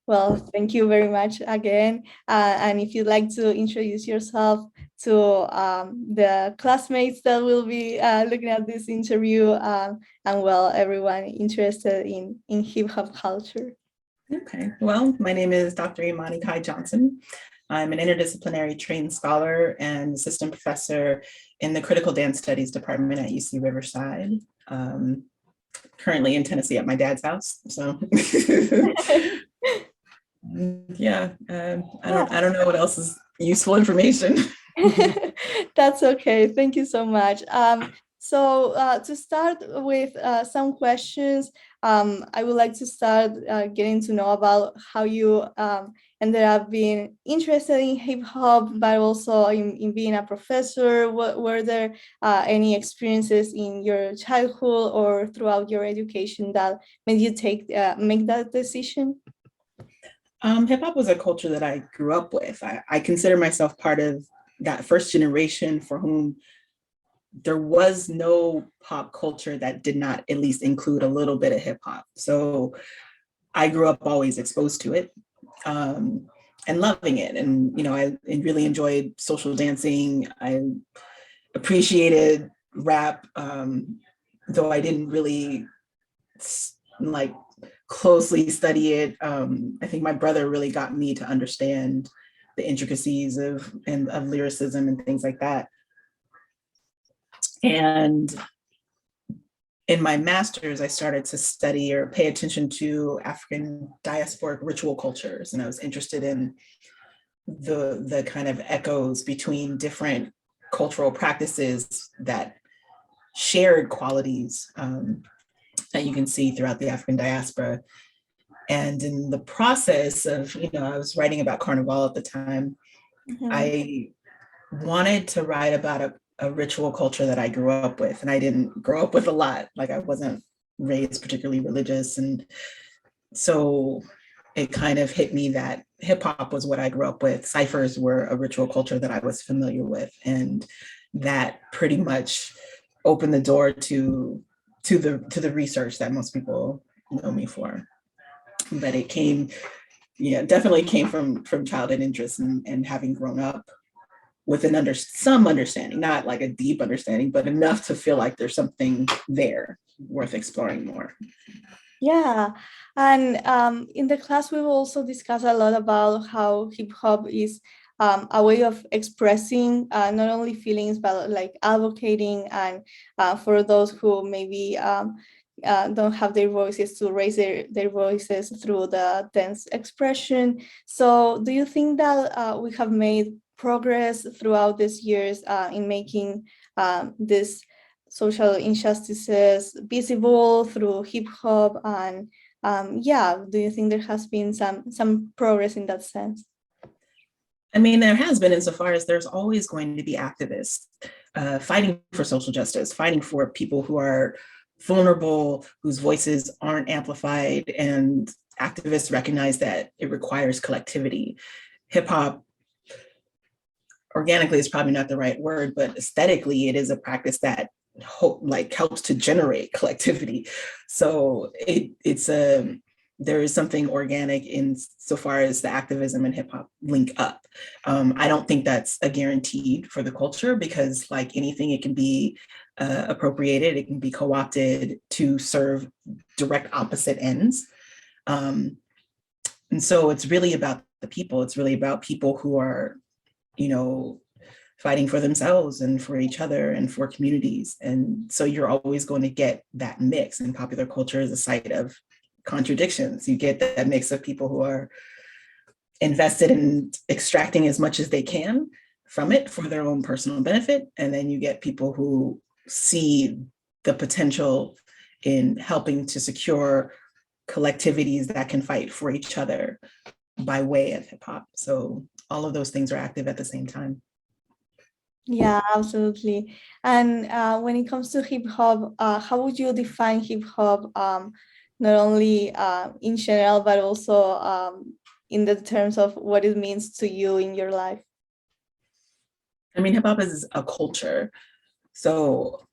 Well, thank you very much again. And if you'd like to introduce yourself to the classmates that will be looking at this interview, and well, everyone interested in hip hop culture. Okay, well, my name is Dr. Imani Kai Johnson. I'm an interdisciplinary trained scholar and assistant professor in the Critical Dance Studies department at UC Riverside. Currently in Tennessee at my dad's house. So yeah, I don't know what else is useful information. That's okay. Thank you so much. So to start with some questions, I would like to start getting to know about how you ended up being interested in hip hop, but also in being a professor. Were there any experiences in your childhood or throughout your education that made you make that decision? Hip hop was a culture that I grew up with. I consider myself part of that first generation for whom there was no pop culture that did not at least include a little bit of hip hop. So I grew up always exposed to it and loving it. And, you know, I really enjoyed social dancing. I appreciated rap, though I didn't really like closely study it. I think my brother really got me to understand the intricacies of lyricism and things like that. And in my master's, I started to study or pay attention to African diasporic ritual cultures. And I was interested in the kind of echoes between different cultural practices that shared qualities that you can see throughout the African diaspora. And in the process of, you know, I was writing about Carnival at the time, I wanted to write about a ritual culture that I grew up with. And I didn't grow up with a lot. Like I wasn't raised particularly religious. And so it kind of hit me that hip hop was what I grew up with. Cyphers were a ritual culture that I was familiar with. And that pretty much opened the door to the research that most people know me for. But it came, definitely came from childhood interest and having grown up with some understanding, not like a deep understanding, but enough to feel like there's something there worth exploring more. Yeah, and in the class we will also discuss a lot about how hip hop is a way of expressing not only feelings but like advocating, and for those who maybe don't have their voices, to raise their voices through the dance expression. So do you think that we have made progress throughout these years in making this social injustices visible through hip hop? And yeah, do you think there has been some progress in that sense? I mean, there has been, insofar as there's always going to be activists fighting for social justice, fighting for people who are vulnerable, whose voices aren't amplified, and activists recognize that it requires collectivity. Hip hop, organically is probably not the right word, but aesthetically, it is a practice that helps to generate collectivity. So there is something organic in so far as the activism and hip hop link up. I don't think that's a guaranteed for the culture, because like anything, it can be appropriated, it can be co-opted to serve direct opposite ends. And so it's really about the people. It's really about people who are, fighting for themselves and for each other and for communities. And so you're always going to get that mix, and popular culture is a site of contradictions. You get that mix of people who are invested in extracting as much as they can from it for their own personal benefit. And then you get people who see the potential in helping to secure collectivities that can fight for each other by way of hip hop. So all of those things are active at the same time. Yeah, absolutely. And when it comes to hip hop, how would you define hip hop, not only in general, but also in the terms of what it means to you in your life? I mean, hip hop is a culture. So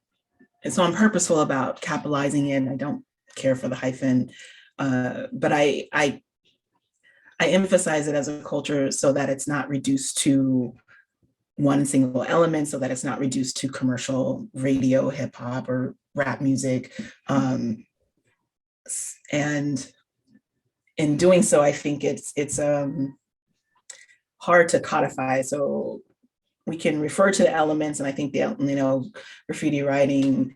I'm purposeful about capitalizing it. I don't care for the hyphen, but I I emphasize it as a culture so that it's not reduced to one single element, so that it's not reduced to commercial radio, hip hop, or rap music. And in doing so, I think it's hard to codify. So we can refer to the elements, and I think the, graffiti writing,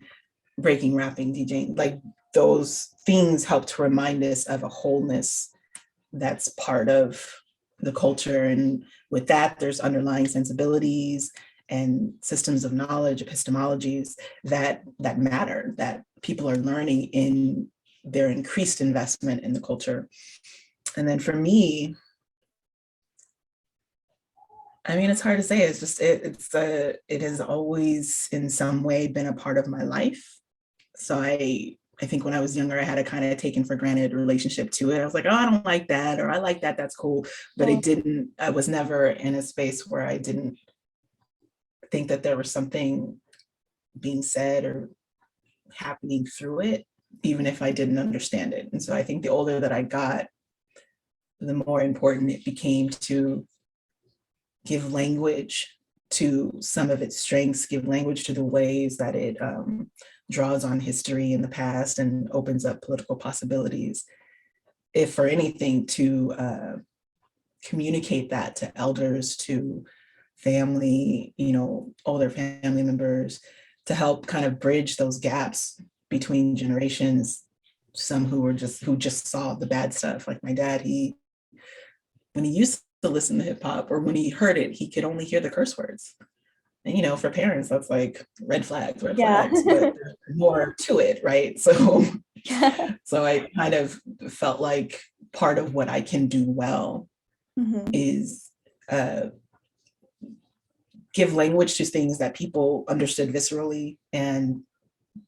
breaking, rapping, DJing, like those things help to remind us of a wholeness that's part of the culture. And with that, there's underlying sensibilities and systems of knowledge, epistemologies that matter, that people are learning in their increased investment in the culture. And then for me, I mean, it's hard to say. It's just, it has always in some way been a part of my life. So I think when I was younger, I had a kind of taken for granted relationship to it. I was like, oh, I don't like that, or I like that, that's cool. But I was never in a space where I didn't think that there was something being said or happening through it, even if I didn't understand it. And so I think the older that I got, the more important it became to give language to some of its strengths, give language to the ways that it draws on history in the past and opens up political possibilities. If for anything, to communicate that to elders, to family, older family members, to help kind of bridge those gaps between generations. Some who just saw the bad stuff. Like my dad, when he used to listen to hip hop, or when he heard it, he could only hear the curse words. And for parents, that's like red flags, but there's more to it, right? So I kind of felt like part of what I can do well is give language to things that people understood viscerally, and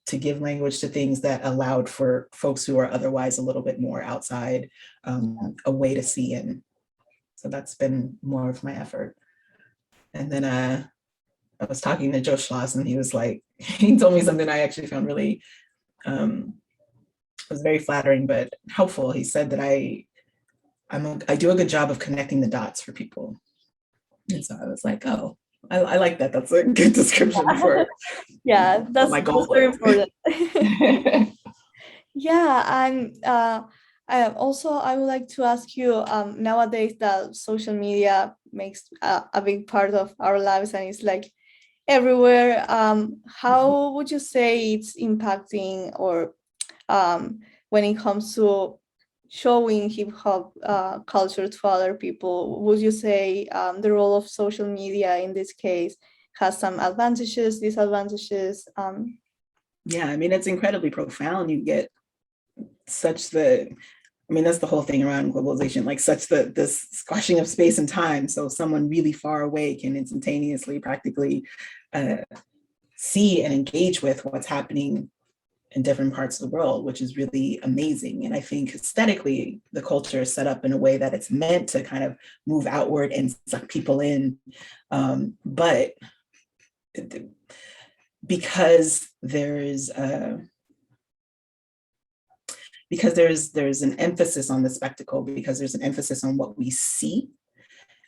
to give language to things that allowed for folks who are otherwise a little bit more outside a way to see in. So that's been more of my effort. And then I was talking to Joe Schloss, and he was like, he told me something I actually found really, was very flattering, but helpful. He said that I do a good job of connecting the dots for people. And so I was like, oh, I like that. That's a good description for that's my goal. That's very important. And I would like to ask you, nowadays that social media makes a big part of our lives and it's like everywhere, how would you say it's impacting, or when it comes to showing hip hop culture to other people? Would you say the role of social media in this case has some advantages, disadvantages? Yeah, I mean, it's incredibly profound. You get that's the whole thing around globalization, like this squashing of space and time. So someone really far away can instantaneously practically see and engage with what's happening in different parts of the world, which is really amazing. And I think aesthetically, the culture is set up in a way that it's meant to kind of move outward and suck people in. But because there's an emphasis on the spectacle, because there's an emphasis on what we see.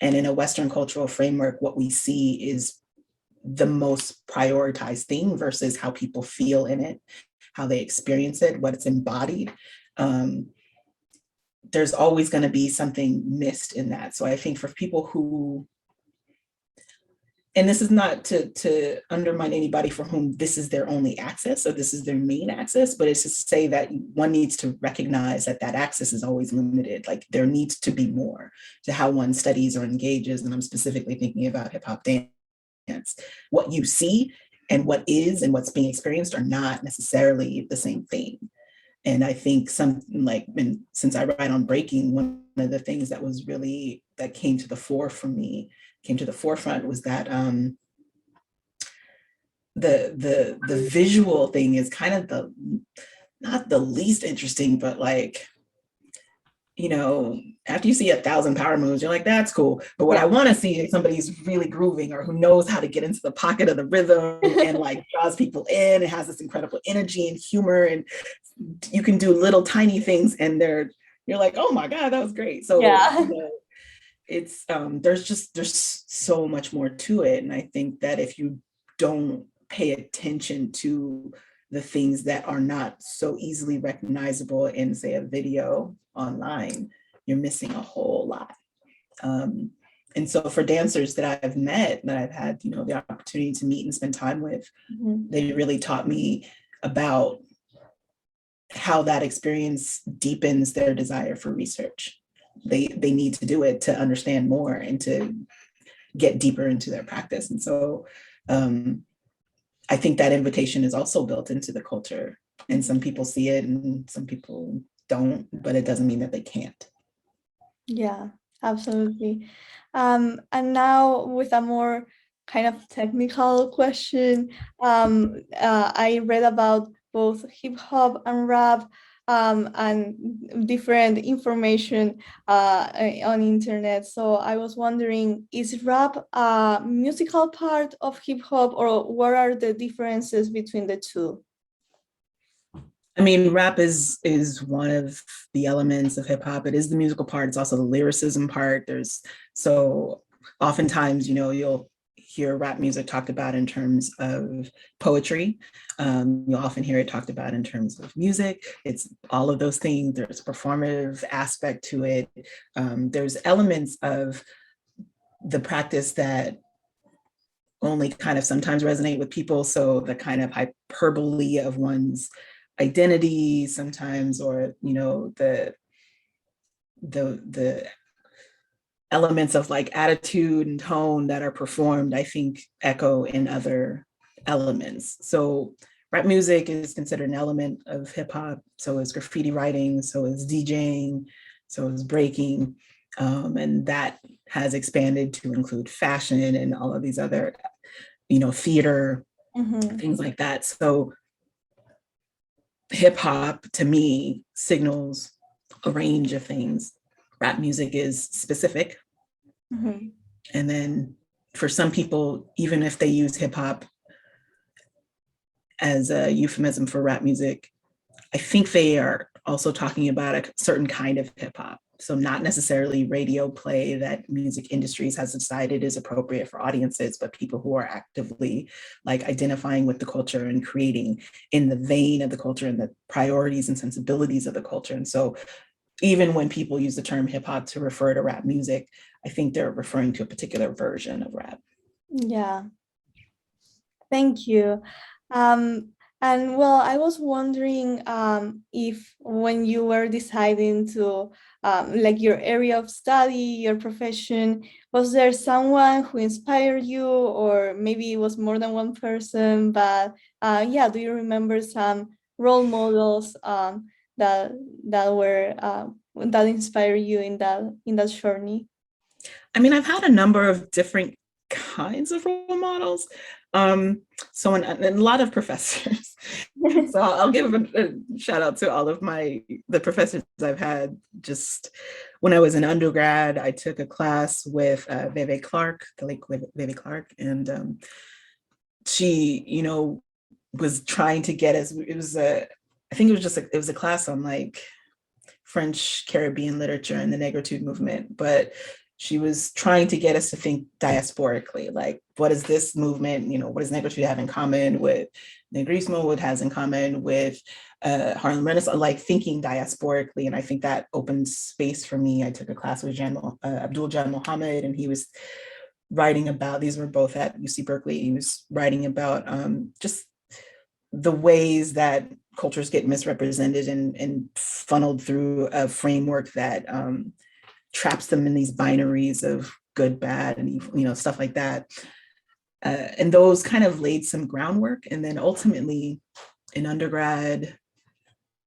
And in a Western cultural framework, what we see is the most prioritized thing versus how people feel in it, how they experience it, what it's embodied. There's always going to be something missed in that. So I think for people who, and this is not to undermine anybody for whom this is their only access or this is their main access, but it's just to say that one needs to recognize that access is always limited. Like there needs to be more to how one studies or engages. And I'm specifically thinking about hip hop dance. What you see and what is and what's being experienced are not necessarily the same thing. And I think since I write on breaking, one of the things that came to the forefront was that the visual thing is kind of not the least interesting, but after you see 1,000 power moves, you're like, that's cool. But what I want to see is somebody who's really grooving or who knows how to get into the pocket of the rhythm and draws people in. It has this incredible energy and humor, and you can do little tiny things and they're you're like, oh my God, that was great. So, Yeah. you know, it's there's so much more to it. And I think that if you don't pay attention to the things that are not so easily recognizable in, say, a video online, you're missing a whole lot. And so for dancers that I've met, that I've had, you know, the opportunity to meet and spend time with, they really taught me about how that experience deepens their desire for research. They need to do it to understand more and to get deeper into their practice. And so I think that invitation is also built into the culture. And some people see it and some people don't, but it doesn't mean that they can't. Yeah, absolutely. And now with a more kind of technical question, I read about both hip hop and rap, and different information on internet. So I was wondering, is rap a musical part of hip hop, or what are the differences between the two? I mean, rap is one of the elements of hip hop. It is the musical part. It's also the lyricism part. So oftentimes, you know, you'll hear rap music talked about in terms of poetry. You'll often hear it talked about in terms of music. It's all of those things. There's a performative aspect to it. There's elements of the practice that only kind of sometimes resonate with people. So the kind of hyperbole of one's identity sometimes, or, you know, the elements of like attitude and tone that are performed, I think echo in other elements. So rap music is considered an element of hip hop. So is graffiti writing, so is DJing, so is breaking. And that has expanded to include fashion and all of these other, you know, theater, things like that. So hip hop to me signals a range of things. Rap music is specific. And then for some people, even if they use hip hop as a euphemism for rap music, I think they are also talking about a certain kind of hip hop. So not necessarily radio play that music industries has decided is appropriate for audiences, but people who are actively like identifying with the culture and creating in the vein of the culture and the priorities and sensibilities of the culture. And so even when people use the term hip hop to refer to rap music, I think they're referring to a particular version of rap. Yeah, thank you. And well, I was wondering if when you were deciding to like your area of study, your profession, was there someone who inspired you, or maybe it was more than one person, but yeah, do you remember some role models that were that inspired you in that journey? I mean, I've had a number of different kinds of role models. So and a lot of professors. So I'll give a shout out to all of the professors I've had. Just when I was an undergrad, I took a class with Veve Clark, the late Veve Clark, and she, you know, was trying to get us. It was I think it was a class on like French Caribbean literature and the Negritude movement, but she was trying to get us to think diasporically, like what is this movement, you know, what does Negritude have in common with Negrismo, what has in common with Harlem Renaissance, like thinking diasporically. And I think that opened space for me. I took a class with Abdul Jan Mohammed, and he was writing about, these were both at UC Berkeley, he was writing about just the ways that cultures get misrepresented and funneled through a framework that traps them in these binaries of good, bad, and evil, you know, stuff like that. And those kind of laid some groundwork. And then ultimately in undergrad,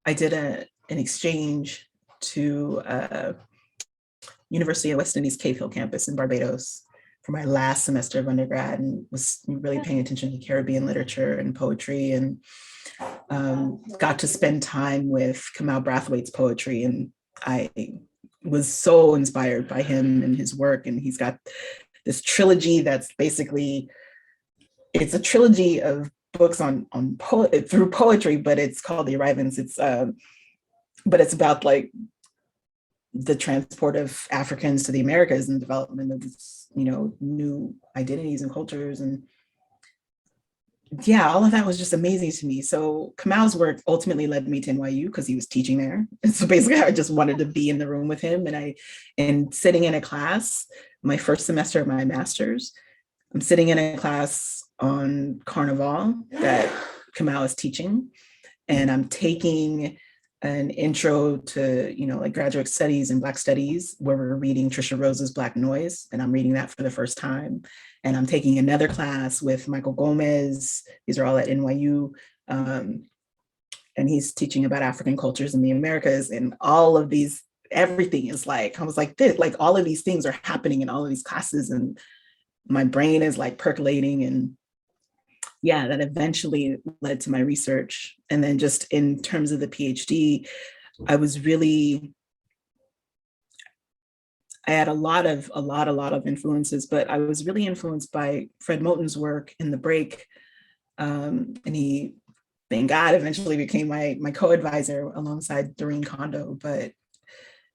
I did an exchange to University of West Indies Cave Hill campus in Barbados for my last semester of undergrad, and was really paying attention to Caribbean literature and poetry, and got to spend time with Kamau Brathwaite's poetry. And I was so inspired by him and his work. And he's got this trilogy that's basically, it's a trilogy of books through poetry, but it's called The Arrivants. But it's about like the transport of Africans to the Americas and development of this, new identities and cultures. And yeah, all of that was just amazing to me. So Kamal's work ultimately led me to NYU because he was teaching there. And so basically I just wanted to be in the room with him, and sitting in a class, my first semester of my master's, I'm sitting in a class on Carnival that Kamal is teaching, and I'm taking an intro to, like graduate studies and Black studies, where we're reading Trisha Rose's Black Noise, and I'm reading that for the first time. And I'm taking another class with Michael Gomez. These are all at NYU. And he's teaching about African cultures in the Americas, and all of these, everything is like, I was like this, like all of these things are happening in all of these classes, and my brain is like percolating. And yeah, that eventually led to my research. And then just in terms of the PhD, I had a lot of influences, but I was really influenced by Fred Moten's work in The Break. And he, thank God, eventually became my co-advisor alongside Doreen Kondo. But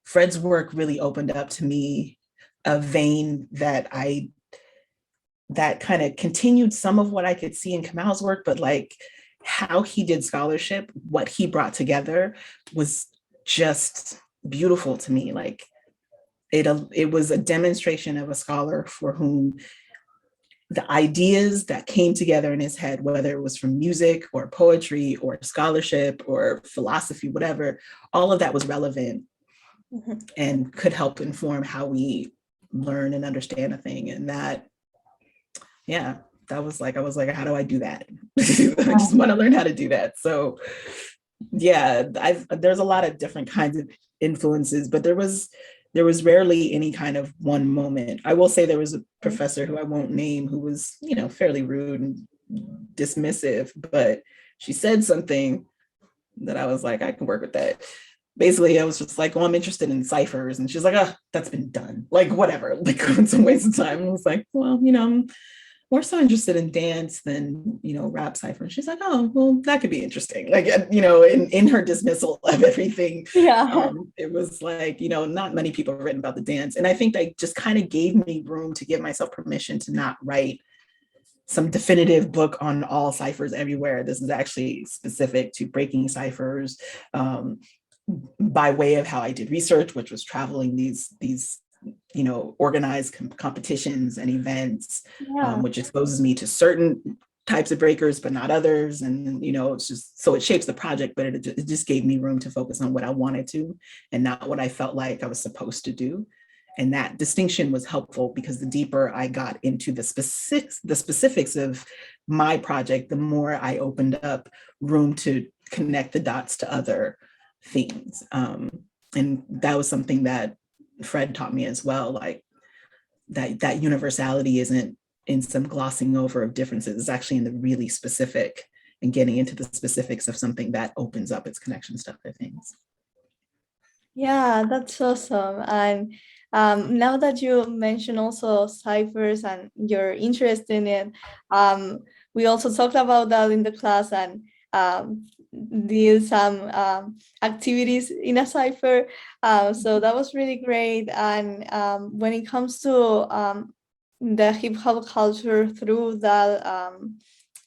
Fred's work really opened up to me a vein that kind of continued some of what I could see in Kamal's work, but like how he did scholarship, what he brought together was just beautiful to me. Like it was a demonstration of a scholar for whom the ideas that came together in his head, whether it was from music or poetry or scholarship or philosophy, whatever, all of that was relevant and could help inform how we learn and understand a thing. And that, yeah, that was like, I was like, how do I do that? I just want to learn how to do that. So yeah, there's a lot of different kinds of influences, but there was rarely any kind of one moment. I will say there was a professor who I won't name who was, fairly rude and dismissive, but she said something that I was like, I can work with that. Basically, I was just like, I'm interested in ciphers. And she's like, oh, that's been done. Like, whatever, like it's a waste of time. And I was like, well, I'm more so interested in dance than, rap cipher. And she's like, oh, well, that could be interesting. Like, in her dismissal of everything, Yeah. it was like, not many people have written about the dance. And I think that just kind of gave me room to give myself permission to not write some definitive book on all ciphers everywhere. This is actually specific to Breaking Cyphers, by way of how I did research, which was traveling these organized competitions and events, which exposes me to certain types of breakers, but not others. And, it's just, so it shapes the project, but it just gave me room to focus on what I wanted to and not what I felt like I was supposed to do. And that distinction was helpful because the deeper I got into the specifics of my project, the more I opened up room to connect the dots to other things. And that was something that Fred taught me as well, like that universality isn't in some glossing over of differences. It's actually in the really specific and getting into the specifics of something that opens up its connections to other things. Yeah, that's awesome. And now that you mention also ciphers and your interest in it, we also talked about that in the class and did some activities in a cipher. So that was really great. And when it comes to the hip hop culture through that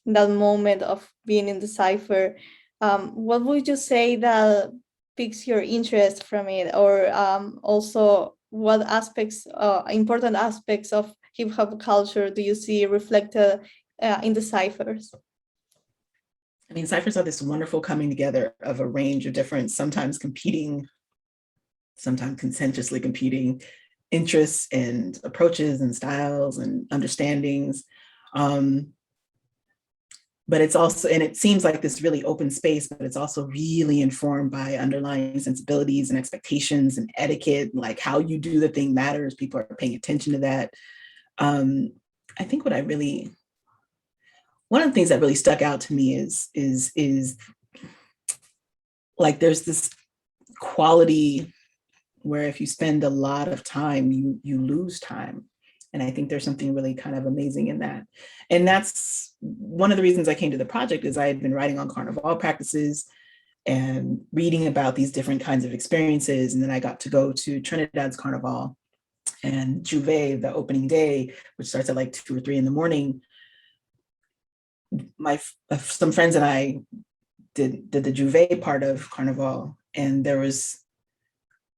moment of being in the cipher, what would you say that piques your interest from it, or also what aspects, important aspects of hip hop culture do you see reflected in the ciphers? I mean, ciphers are this wonderful coming together of a range of different, sometimes competing, sometimes contentiously competing interests and approaches and styles and understandings. But it's also, and it seems like this really open space, but it's also really informed by underlying sensibilities and expectations and etiquette, like how you do the thing matters. People are paying attention to that. I think one of the things that really stuck out to me is like there's this quality where if you spend a lot of time, you lose time. And I think there's something really kind of amazing in that. And that's one of the reasons I came to the project is I had been writing on carnival practices. and reading about these different kinds of experiences. And then I got to go to Trinidad's Carnival and Juve, the opening day, which starts at like 2 or 3 in the morning. Some friends and I did the Juve part of Carnival, and there was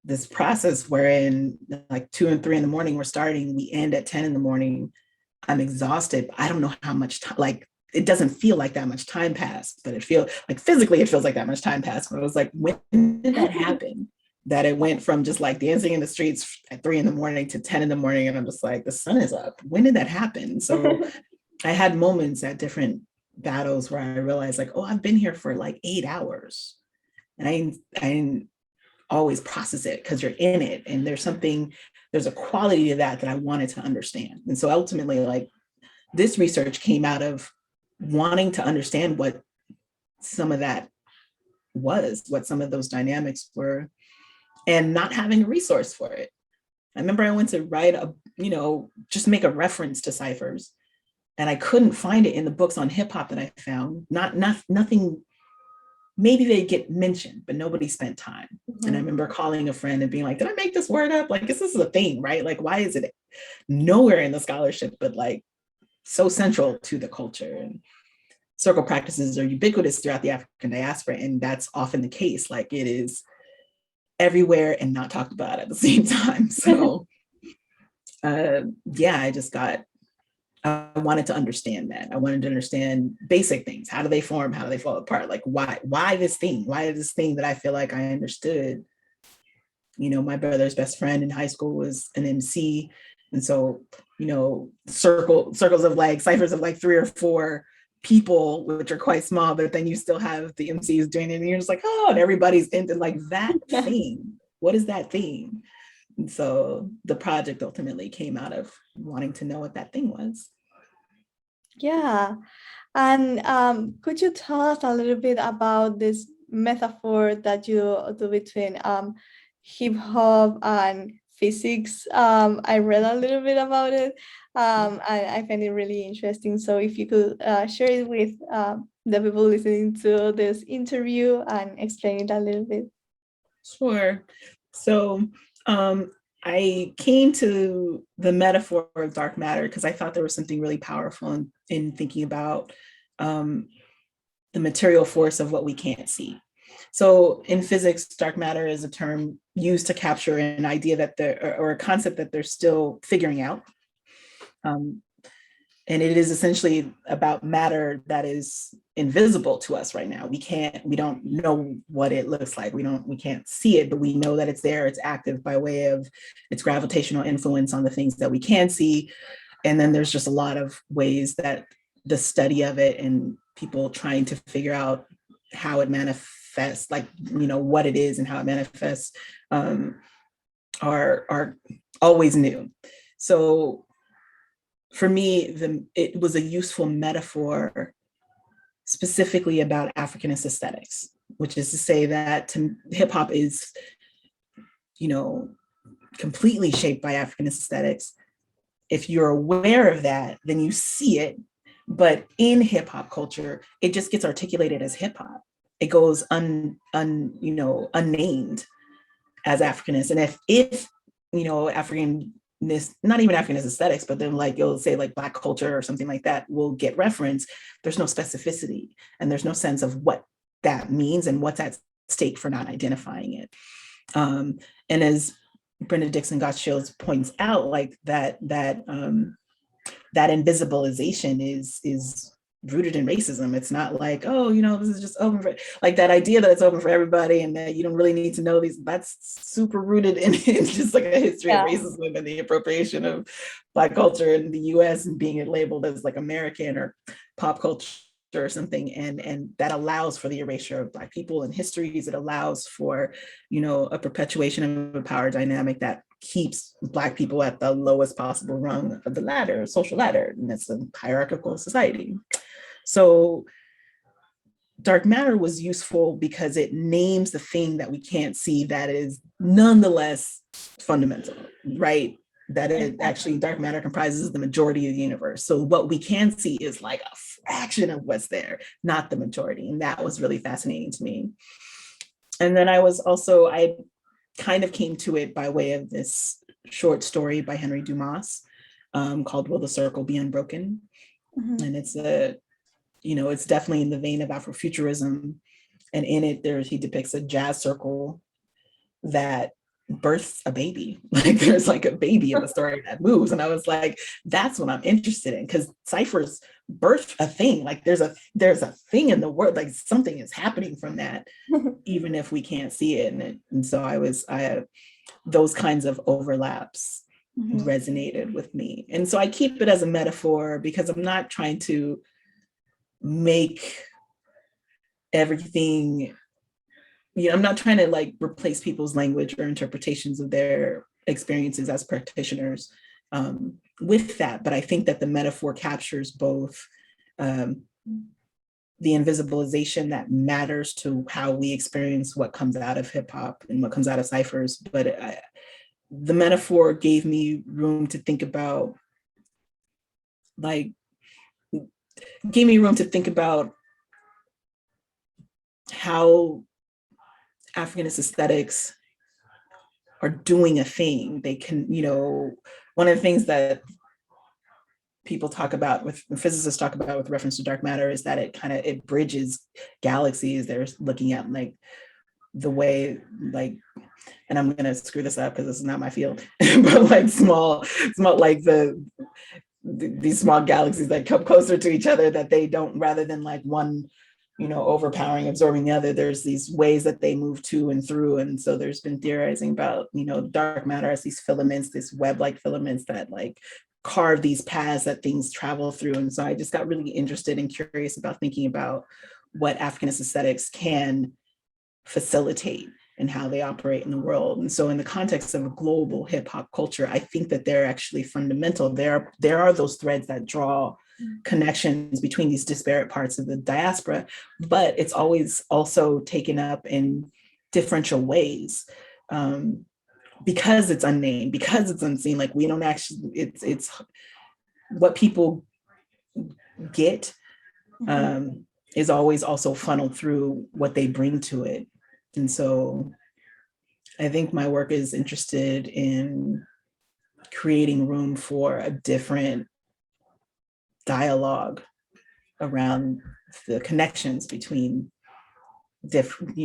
this process wherein like 2 and 3 in the morning we're starting, we end at 10 in the morning. I'm exhausted. I don't know how much time, like, it doesn't feel like that much time passed, but it feels like physically it feels like that much time passed. But it was like, when did that happen? That it went from just like dancing in the streets at 3 in the morning to 10 in the morning. And I'm just like, the sun is up. When did that happen? So I had moments at different battles where I realized like, oh, I've been here for like 8 hours. And I didn't always process it because you're in it. And there's a quality to that I wanted to understand. And so ultimately, like, this research came out of wanting to understand what some of that was, what some of those dynamics were, and not having a resource for it. I remember I went to write just make a reference to ciphers, and I couldn't find it in the books on hip hop that I found. Nothing. Maybe they get mentioned, but nobody spent time. Mm-hmm. And I remember calling a friend and being like, did I make this word up? Like, this is a thing, right? Like, why is it nowhere in the scholarship, but like so central to the culture? And circle practices are ubiquitous throughout the African diaspora. And that's often the case. Like, it is everywhere and not talked about at the same time. So I wanted to understand that. I wanted to understand basic things. How do they form? How do they fall apart? Like, why this thing? Why is this thing that I feel like I understood? My brother's best friend in high school was an MC. And so, circles of like ciphers of like 3 or 4 people, which are quite small, but then you still have the MCs doing it. And you're just like, oh, and everybody's into like that thing. What is that thing? And so the project ultimately came out of wanting to know what that thing was. Yeah. And could you tell us a little bit about this metaphor that you do between hip hop and physics? I read a little bit about it, and I find it really interesting. So if you could share it with the people listening to this interview and explain it a little bit. Sure. So I came to the metaphor of dark matter because I thought there was something really powerful in thinking about the material force of what we can't see. So in physics, dark matter is a term used to capture an idea or a concept that they're still figuring out. And it is essentially about matter that is invisible to us right now. We don't know what it looks like. We can't see it, but we know that it's there. It's active by way of its gravitational influence on the things that we can see. And then there's just a lot of ways that the study of it and people trying to figure out how it manifests, like, what it is and how it manifests are always new. So for me, it was a useful metaphor specifically about Africanist aesthetics, which is to say that hip hop is, completely shaped by Africanist aesthetics. If you're aware of that, then you see it. But in hip hop culture, it just gets articulated as hip hop. It goes unnamed as Africanist. And if African, not even Africanist aesthetics, but then like you'll say like Black culture or something like that will get referenced, there's no specificity and there's no sense of what that means and what's at stake for not identifying it. And as Brenda Dixon Gottschild points out, like that invisibilization is rooted in racism. It's not like, oh, this is just open for, like that idea that it's open for everybody and that you don't really need to know these, that's super rooted in just like a history of racism and the appropriation of Black culture in the US and being labeled as like American or pop culture or something. And that allows for the erasure of Black people and histories. It allows for, a perpetuation of a power dynamic that keeps Black people at the lowest possible rung of the ladder, social ladder, and it's a hierarchical society. So dark matter was useful because it names the thing that we can't see that is nonetheless fundamental, right? That it actually, dark matter comprises the majority of the universe. So what we can see is like a fraction of what's there, not the majority. And that was really fascinating to me. And then I kind of came to it by way of this short story by Henry Dumas called Will the Circle Be Unbroken? Mhm. And it's definitely in the vein of Afrofuturism. And in it, he depicts a jazz circle that births a baby. Like there's like a baby in the story that moves. And I was like, that's what I'm interested in, because ciphers birth a thing. Like there's a thing in the world, like something is happening from that, even if we can't see it. And so I those kinds of overlaps Mhm. resonated with me. And so I keep it as a metaphor because I'm not trying to make everything, I'm not trying to like replace people's language or interpretations of their experiences as practitioners with that. But I think that the metaphor captures both the invisibilization that matters to how we experience what comes out of hip hop and what comes out of ciphers. But the metaphor gave me room to think about, how Africanist aesthetics are doing a thing. They can, one of the things that people talk about physicists talk about with reference to dark matter is that it bridges galaxies. They're looking at like the way, like, and I'm gonna screw this up because this is not my field, but like small, like these small galaxies that come closer to each other, that they don't, rather than like one, overpowering, absorbing the other, there's these ways that they move to and through. And so there's been theorizing about, dark matter as these filaments, this web-like filaments that like carve these paths that things travel through. And so I just got really interested and curious about thinking about what Africanist aesthetics can facilitate and how they operate in the world. And so in the context of a global hip hop culture, I think that they're actually fundamental. There are those threads that draw connections between these disparate parts of the diaspora, but it's always also taken up in differential ways, because it's unnamed, because it's unseen. Like we don't actually, it's what people get is always also funneled through what they bring to it. And so I think my work is interested in creating room for a different dialogue around the connections between different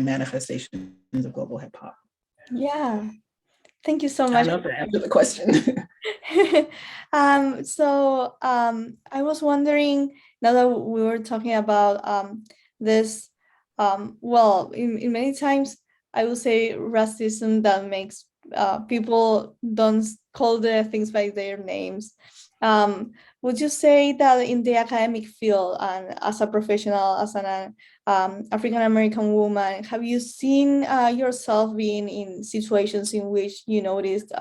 manifestations of global hip hop. Yeah, thank you so I don't much. know if that answered the question. I was wondering, now that we were talking about this, well, in many times I would say racism that makes people don't call the things by their names. Would you say that in the academic field and as a professional, as an African American woman, have you seen yourself being in situations in which you noticed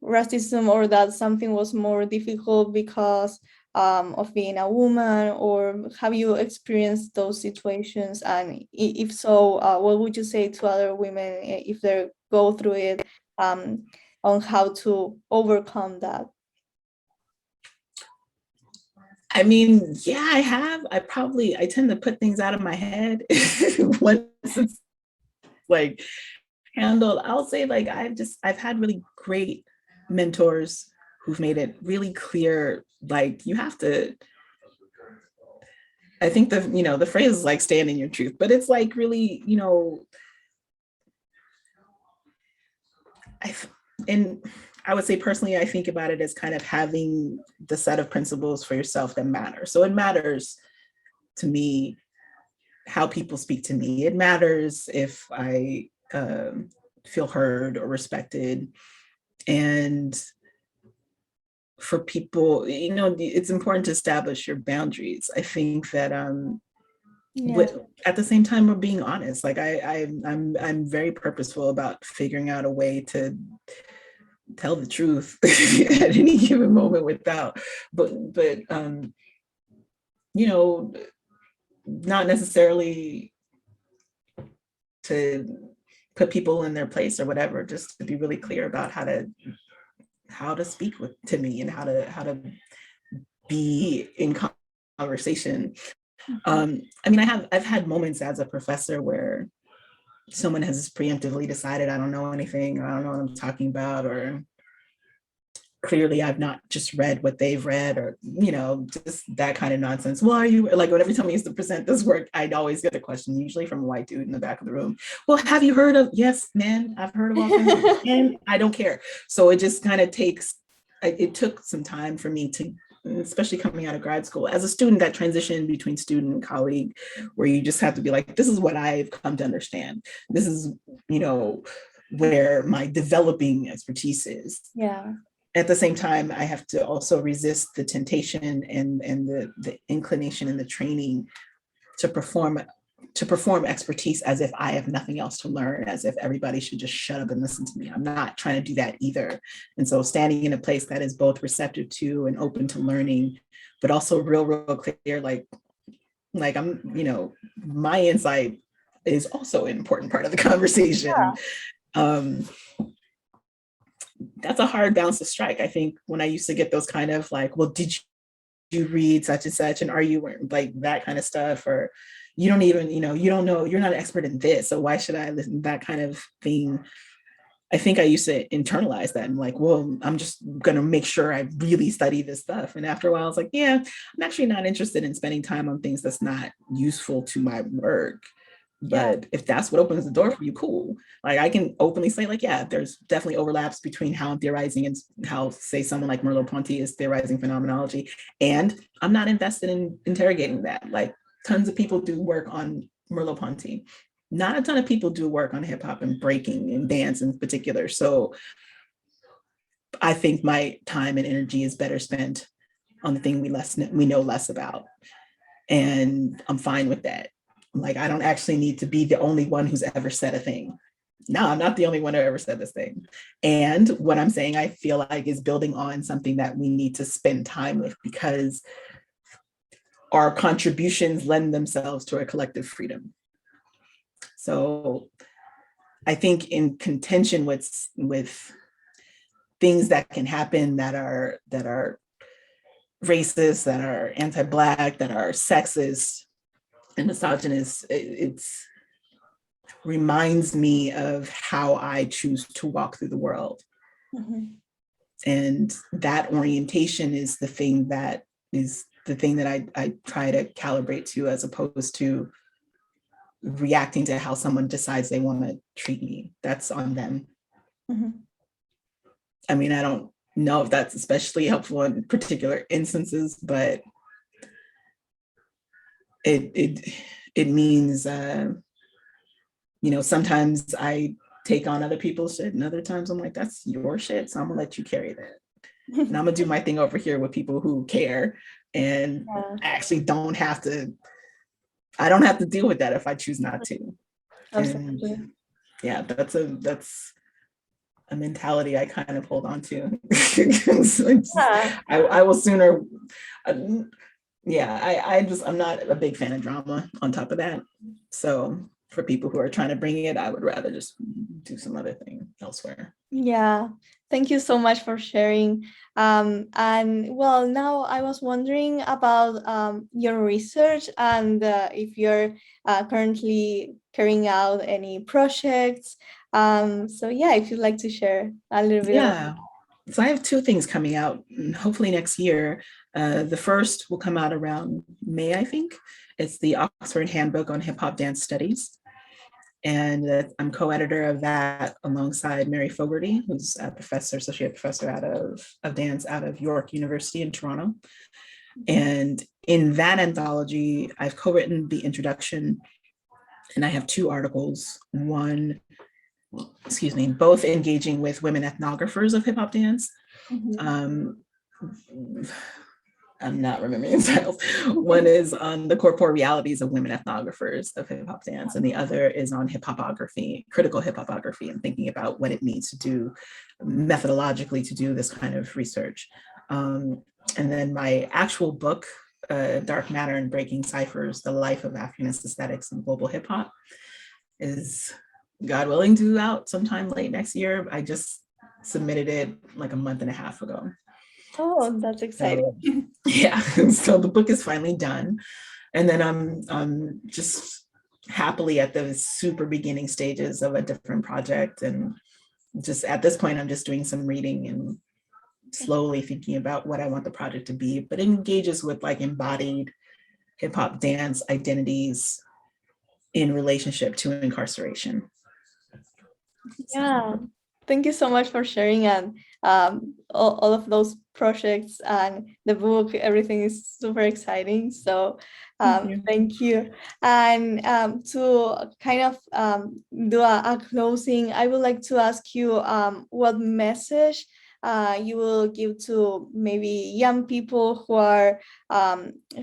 racism, or that something was more difficult because of being a woman? Or have you experienced those situations? And if so, what would you say to other women if they go through it, on how to overcome that? I mean, yeah, I have. I tend to put things out of my head once it's like handled. I'll say like I've had really great mentors who've made it really clear, like you have to, I think the phrase is like stand in your truth, but it's like really, and I would say personally, I think about it as kind of having the set of principles for yourself that matter. So it matters to me how people speak to me. It matters if I feel heard or respected. And for people, it's important to establish your boundaries. I think that but at the same time, we're being honest. Like I'm very purposeful about figuring out a way to tell the truth at any given moment without, but not necessarily to put people in their place or whatever, just to be really clear about how to speak to me and how to be in conversation. I mean, I've had moments as a professor where someone has preemptively decided I don't know anything, or I don't know what I'm talking about, or clearly I've not just read what they've read, or, you know, just that kind of nonsense. Well, are you, like, every time I used to present this work, I'd always get a question, usually from a white dude in the back of the room. Well, have you heard of, yes, man, I've heard of all kinds of, and I don't care. So it just kind of takes, it took some time for me to, especially coming out of grad school, as a student, that transition between student and colleague, where you just have to be like, this is what I've come to understand. This is, you know, where my developing expertise is. Yeah. At the same time, I have to also resist the temptation and the inclination and the training to perform expertise as if I have nothing else to learn, as if everybody should just shut up and listen to me. I'm not trying to do that either. And so standing in a place that is both receptive to and open to learning, but also real clear, like I'm, you know, my insight is also an important part of the conversation. Yeah. That's a hard balance to strike. I think when I used to get those kind of like, well, did you read such and such, and are you, like, that kind of stuff, or you don't even, you know, you don't know, you're not an expert in this, so why should I listen, that kind of thing. I think I used to internalize that and like, well, I'm just gonna make sure I really study this stuff. And after a while, I was like, yeah, I'm actually not interested in spending time on things that's not useful to my work. But if that's what opens the door for you, cool. Like, I can openly say, like, yeah, there's definitely overlaps between how I'm theorizing and how, say, someone like Merleau-Ponty is theorizing phenomenology. And I'm not invested in interrogating that. Like, tons of people do work on Merleau-Ponty. Not a ton of people do work on hip hop and breaking and dance in particular. So I think my time and energy is better spent on the thing we know less about. And I'm fine with that. Like, I don't actually need to be the only one who's ever said a thing. No, I'm not the only one who ever said this thing. And what I'm saying, I feel like, is building on something that we need to spend time with, because our contributions lend themselves to a collective freedom. So I think in contention with things that can happen that are racist, that are anti-Black, that are sexist and misogynist, it reminds me of how I choose to walk through the world. Mm-hmm. And that orientation is the thing that I try to calibrate to, as opposed to reacting to how someone decides they want to treat me. That's on them. Mm-hmm. I mean, I don't know if that's especially helpful in particular instances, but it means, you know, sometimes I take on other people's shit, and other times I'm like, that's your shit, so I'm gonna let you carry that. And I'm gonna do my thing over here with people who care and actually don't have to deal with that if I choose not to. Absolutely. And yeah, that's a mentality I kind of hold on to. I will sooner, I'm not a big fan of drama on top of that. So for people who are trying to bring it, I would rather just do some other thing elsewhere. Yeah, thank you so much for sharing. And well, now I was wondering about your research, and if you're currently carrying out any projects. So yeah, if you'd like to share a little bit. Yeah, so I have two things coming out, hopefully next year. The first will come out around May, I think. It's the Oxford Handbook on Hip Hop Dance Studies. And I'm co-editor of that alongside Mary Fogarty, who's a associate professor of dance out of York University in Toronto. And in that anthology, I've co-written the introduction, and I have two articles, both engaging with women ethnographers of hip hop dance. Mm-hmm. I'm not remembering the titles. One is on the corporealities of women ethnographers of hip hop dance, and the other is on hip-hopography, critical hip-hopography, and thinking about what it means to do methodologically to do this kind of research. And then my actual book, Dark Matter and Breaking Cyphers, The Life of Africanist Aesthetics and Global Hip Hop, is, God willing, due out sometime late next year. I just submitted it like a month and a half ago. Oh, that's exciting. Yeah, so the book is finally done. And then I'm just happily at the super beginning stages of a different project. And just at this point, I'm just doing some reading and slowly thinking about what I want the project to be, but it engages with like embodied hip hop dance identities in relationship to incarceration. Yeah, thank you so much for sharing, and all of those projects and the book. Everything is super exciting. So thank you. And to kind of do a closing, I would like to ask you what message you will give to maybe young people who are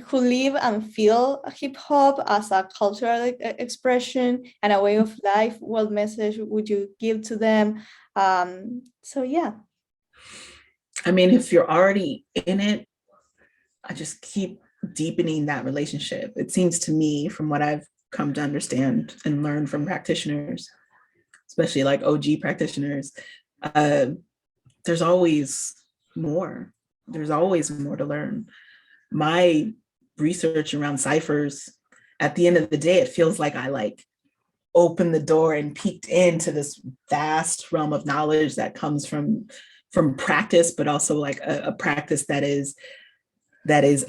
who live and feel hip hop as a cultural expression and a way of life. What message would you give to them? So yeah. I mean, if you're already in it, I just keep deepening that relationship. It seems to me, from what I've come to understand and learn from practitioners, especially like OG practitioners, there's always more. There's always more to learn. My research around ciphers, at the end of the day, it feels like I like opened the door and peeked into this vast realm of knowledge that comes from practice, but also like a practice that is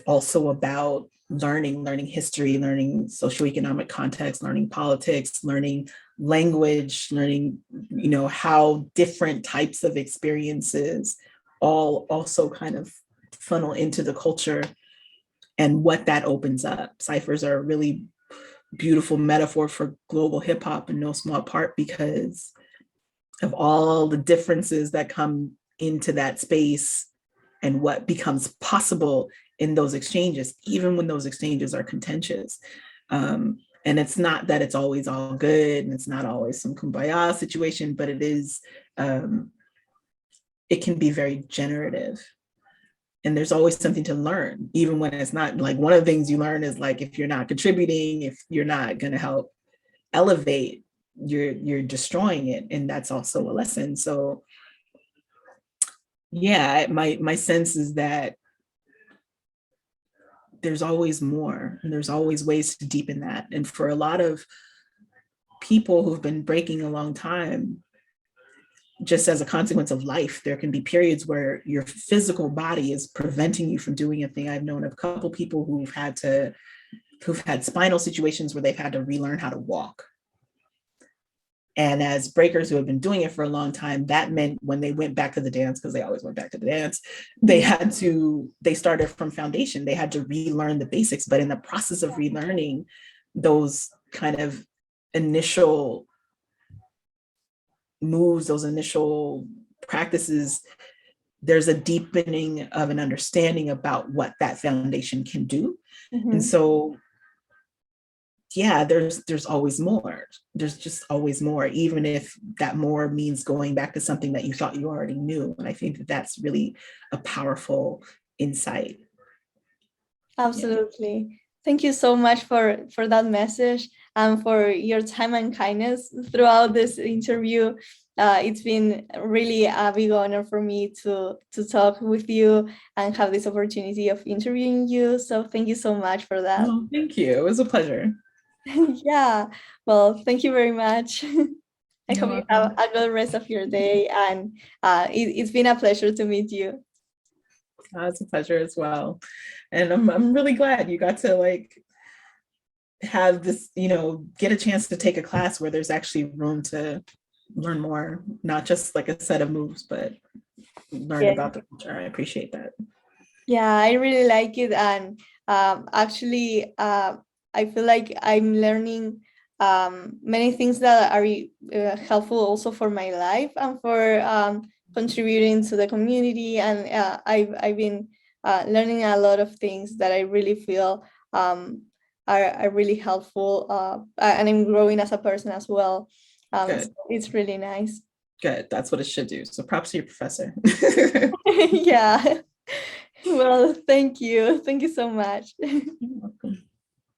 also about learning history, learning socioeconomic context, learning politics, learning language, learning, you know, how different types of experiences all also kind of funnel into the culture and what that opens up. Ciphers are a really beautiful metaphor for global hip hop in no small part because of all the differences that come into that space and what becomes possible in those exchanges, even when those exchanges are contentious. And it's not that it's always all good and it's not always some kumbaya situation, but it is, it can be very generative. And there's always something to learn, even when it's not. Like, one of the things you learn is like, if you're not contributing, if you're not going to help elevate, you're destroying it. And that's also a lesson. So yeah, my sense is that there's always more and there's always ways to deepen that. And for a lot of people who've been breaking a long time, just as a consequence of life, there can be periods where your physical body is preventing you from doing a thing. I've known a couple people who've had spinal situations where they've had to relearn how to walk. And as breakers who have been doing it for a long time, that meant when they went back to the dance, because they always went back to the dance, they started from foundation. They had to relearn the basics. But in the process of relearning those kind of initial moves, those initial practices, there's a deepening of an understanding about what that foundation can do. Mm-hmm. And so yeah, there's always more. There's just always more, even if that more means going back to something that you thought you already knew. And I think that that's really a powerful insight. Absolutely. Yeah. Thank you so much for that message and for your time and kindness throughout this interview. It's been really a big honor for me to talk with you and have this opportunity of interviewing you. So thank you so much for that. Oh, thank you. It was a pleasure. Yeah, well, thank you very much. I hope you have a good rest of your day, and it's been a pleasure to meet you. It's a pleasure as well. And I'm really glad you got to like have this, you know, get a chance to take a class where there's actually room to learn more, not just like a set of moves, but learn about the culture. I appreciate that. Yeah, I really like it. And actually, I feel like I'm learning many things that are helpful also for my life and for contributing to the community. And I've been learning a lot of things that I really feel are really helpful. And I'm growing as a person as well. So it's really nice. Good. That's what it should do. So props to your professor. Yeah. Well, thank you. Thank you so much. You're welcome.